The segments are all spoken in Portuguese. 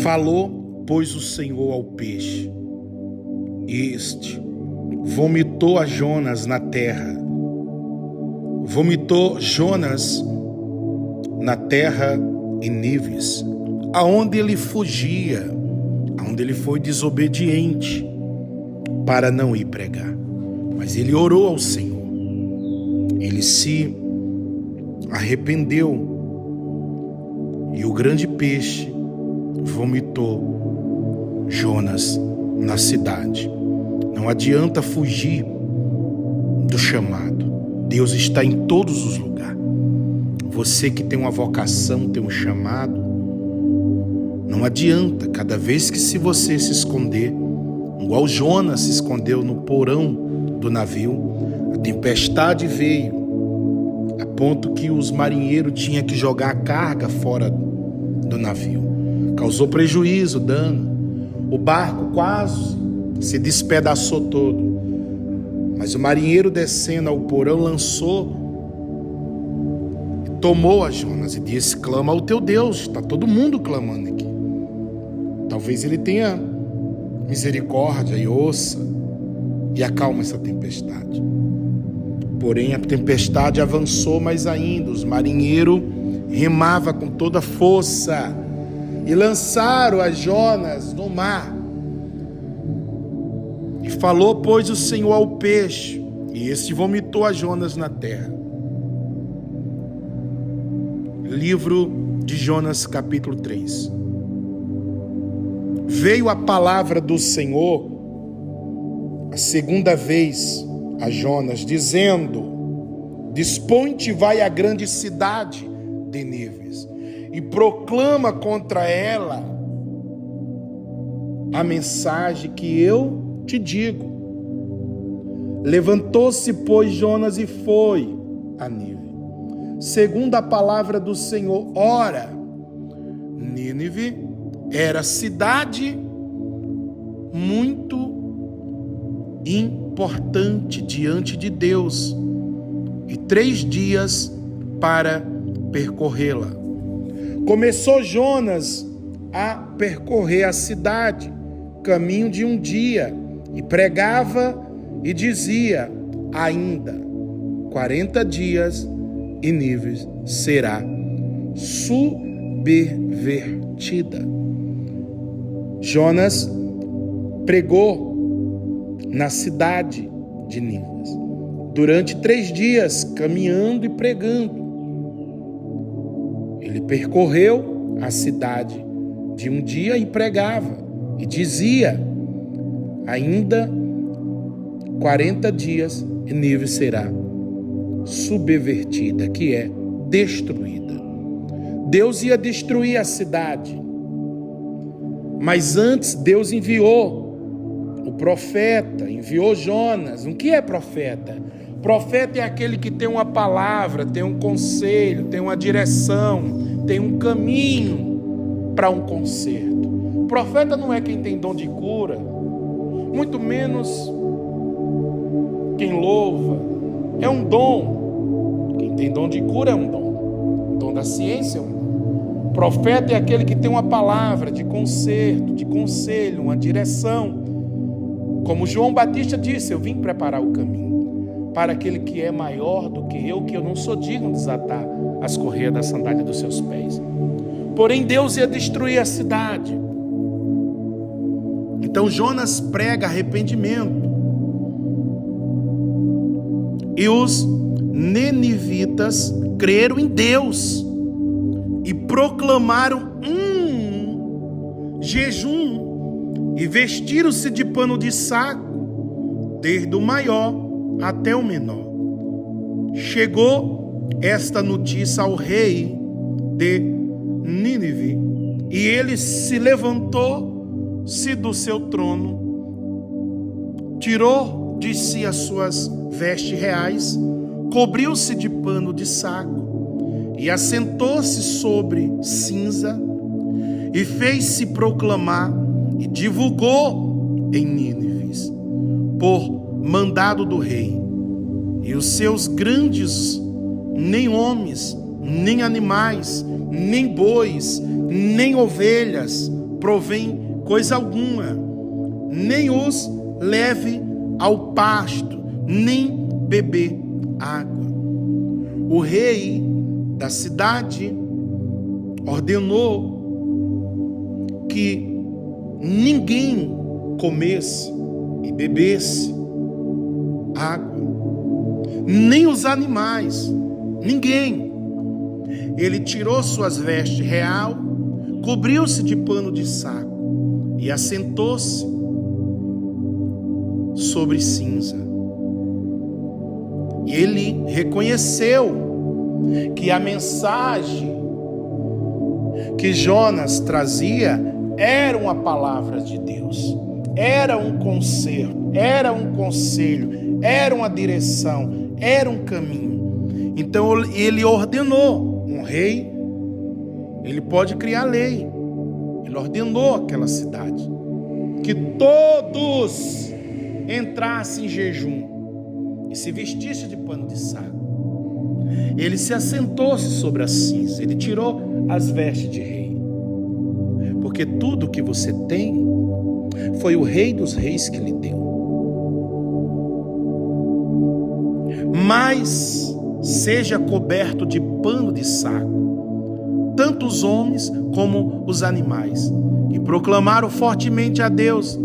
Falou, pois, o Senhor ao peixe, e este vomitou a Jonas na terra. Vomitou Jonas na terra em Nínive, aonde ele fugia, aonde ele foi desobediente para não ir pregar. Mas ele orou ao Senhor, ele se arrependeu, e o grande peixe vomitou Jonas na cidade. Não adianta fugir do chamado. Deus está em todos os lugares. Você que tem uma vocação, tem um chamado, não adianta. Cada vez que se você se esconder, igual Jonas se escondeu no porão do navio, a tempestade veio, a ponto que os marinheiros tinham que jogar a carga fora do navio. Causou prejuízo, dano. O barco quase se despedaçou todo. Mas o marinheiro, descendo ao porão, lançou, tomou a Jonas e disse: clama ao teu Deus. Está todo mundo clamando aqui. Talvez ele tenha misericórdia e ouça e acalma essa tempestade. Porém, a tempestade avançou mais ainda. Os marinheiros remavam com toda força e lançaram a Jonas no mar. E falou, pois, o Senhor ao peixe, e este vomitou a Jonas na terra. Livro de Jonas, capítulo 3. Veio a palavra do Senhor a segunda vez a Jonas, dizendo: dispõe-te, vai à grande cidade de Nínive, e proclama contra ela a mensagem que eu te digo. Levantou-se, pois, Jonas e foi a Nínive, segundo a palavra do Senhor. Ora, Nínive era cidade muito importante diante de Deus, e 3 dias para percorrê-la. Começou Jonas a percorrer a cidade, caminho de um dia, e pregava e dizia: ainda 40 dias e Nínive será subvertida. Jonas pregou na cidade de Nínive durante 3 dias, caminhando e pregando. Ele percorreu a cidade de um dia e pregava e dizia: ainda 40 dias e Nínive será subvertida, que é destruída. Deus ia destruir a cidade, mas antes Deus enviou o profeta, enviou Jonas. O que é profeta? Profeta é aquele que tem uma palavra, tem um conselho, tem uma direção, tem um caminho para um conserto. Profeta não é quem tem dom de cura, muito menos quem louva. É um dom. Quem tem dom de cura é um dom. O dom da ciência é um dom. Profeta é aquele que tem uma palavra de conserto, de conselho, uma direção. Como João Batista disse: eu vim preparar o caminho para aquele que é maior do que eu não sou digno de desatar as correias da sandália dos seus pés. Porém, Deus ia destruir a cidade. Então Jonas prega arrependimento. E os ninivitas creram em Deus e proclamaram jejum e vestiram-se de pano de saco, desde o maior até o menor. Chegou esta notícia ao rei de Nínive, e ele se levantou-se do seu trono, tirou de si as suas vestes reais, cobriu-se de pano de saco e assentou-se sobre cinza, e fez-se proclamar e divulgou em Nínive, por mandado do rei. E os seus grandes, nem homens, nem animais, nem bois, nem ovelhas, provém coisa alguma, nem os leve ao pasto, nem beber água. O rei da cidade ordenou que ninguém comesse e bebesse água, nem os animais, ninguém. Ele tirou suas vestes real, cobriu-se de pano de saco e assentou-se sobre cinza. E ele reconheceu que a mensagem que Jonas trazia era uma palavra de Deus, era um conselho, era uma direção, era um caminho. Então ele ordenou, um rei, ele pode criar lei. Ele ordenou aquela cidade que todos entrassem em jejum e se vestissem de pano de saco. Ele se assentou-se sobre a cinza, ele tirou as vestes de rei, porque tudo que você tem foi o Rei dos Reis que lhe deu. Mas seja coberto de pano de saco, tanto os homens como os animais, e proclamaram fortemente a Deus,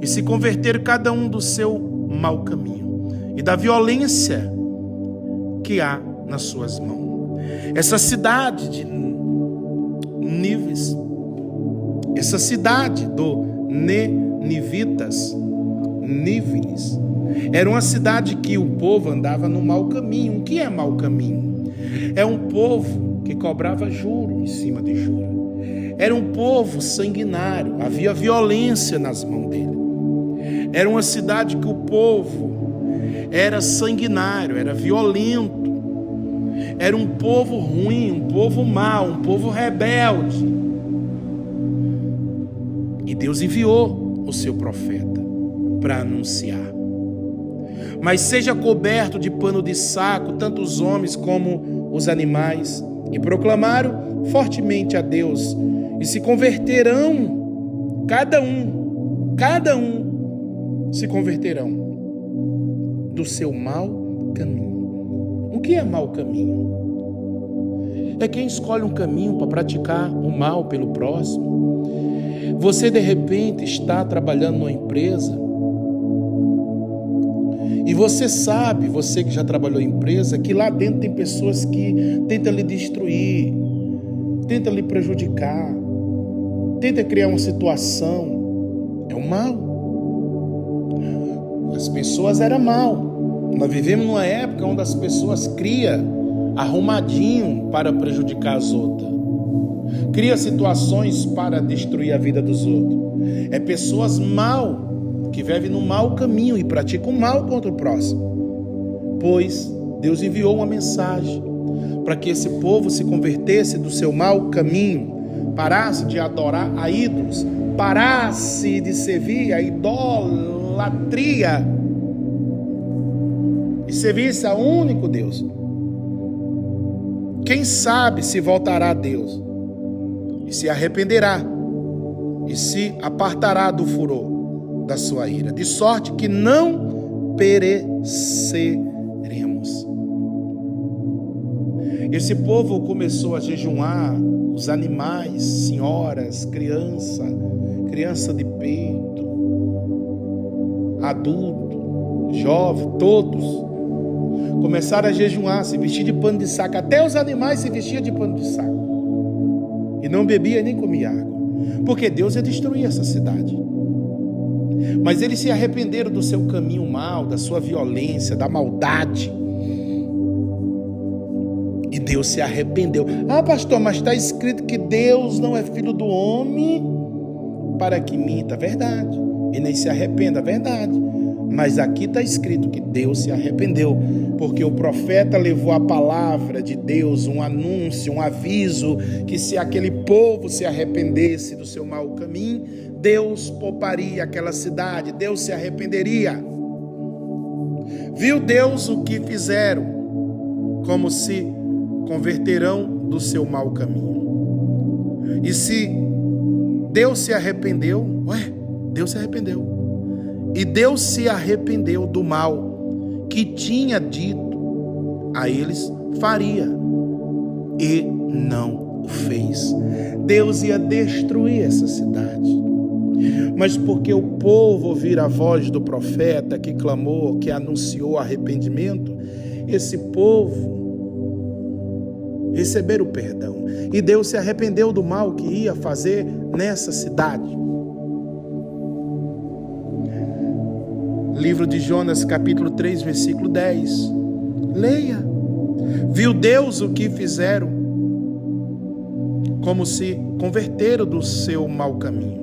e se converteram cada um do seu mau caminho e da violência que há nas suas mãos. Essa cidade de Nínive, essa cidade do Ninivitas, era uma cidade que o povo andava no mau caminho. O que é mau caminho? É um povo que cobrava juro em cima de juro. Era um povo sanguinário, havia violência nas mãos dele. Era uma cidade que o povo era sanguinário, era violento. Era um povo ruim, um povo mau, um povo rebelde. E Deus enviou o seu profeta para anunciar. Mas seja coberto de pano de saco, tanto os homens como os animais, e proclamaram fortemente a Deus, e se converterão, cada um se converterão do seu mau caminho. O que é mau caminho? É quem escolhe um caminho para praticar o mal pelo próximo. Você de repente está trabalhando numa empresa e você sabe, você que já trabalhou em empresa, que lá dentro tem pessoas que tentam lhe destruir, tentam lhe prejudicar, tentam criar uma situação. É o mal. As pessoas eram mal. Nós vivemos numa época onde as pessoas criam arrumadinho para prejudicar as outras. Cria situações para destruir a vida dos outros. É pessoas mal, que vivem no mau caminho e praticam o mal contra o próximo. Pois Deus enviou uma mensagem para que esse povo se convertesse do seu mau caminho, parasse de adorar a ídolos, parasse de servir a idolatria e servisse a único Deus. Quem sabe se voltará a Deus e se arrependerá e se apartará do furor da sua ira, de sorte que não pereceremos. Esse povo começou a jejuar, os animais, senhoras, criança de peito, adulto, jovem, todos começaram a jejuar, se vestir de pano de saco. Até os animais se vestiam de pano de saco e não bebia nem comia água, porque Deus ia destruir essa cidade. Mas eles se arrependeram do seu caminho mau, da sua violência, da maldade. E Deus se arrependeu. Ah, pastor, mas está escrito que Deus não é filho do homem para que minta. Verdade. E nem se arrependa. Verdade. Mas aqui está escrito que Deus se arrependeu, porque o profeta levou a palavra de Deus, um anúncio, um aviso, que se aquele povo se arrependesse do seu mau caminho, Deus pouparia aquela cidade, Deus se arrependeria. Viu Deus o que fizeram, como se converterão do seu mau caminho, e se Deus se arrependeu. Deus se arrependeu. E Deus se arrependeu do mal que tinha dito a eles faria. E não o fez. Deus ia destruir essa cidade. Mas porque o povo ouvir a voz do profeta que clamou, que anunciou arrependimento, esse povo receberam o perdão. E Deus se arrependeu do mal que ia fazer nessa cidade. Livro de Jonas, capítulo 3, versículo 10. Leia. Viu Deus o que fizeram, como se converteram do seu mau caminho.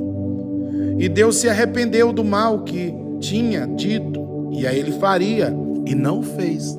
E Deus se arrependeu do mal que tinha dito, e a ele faria, e não fez.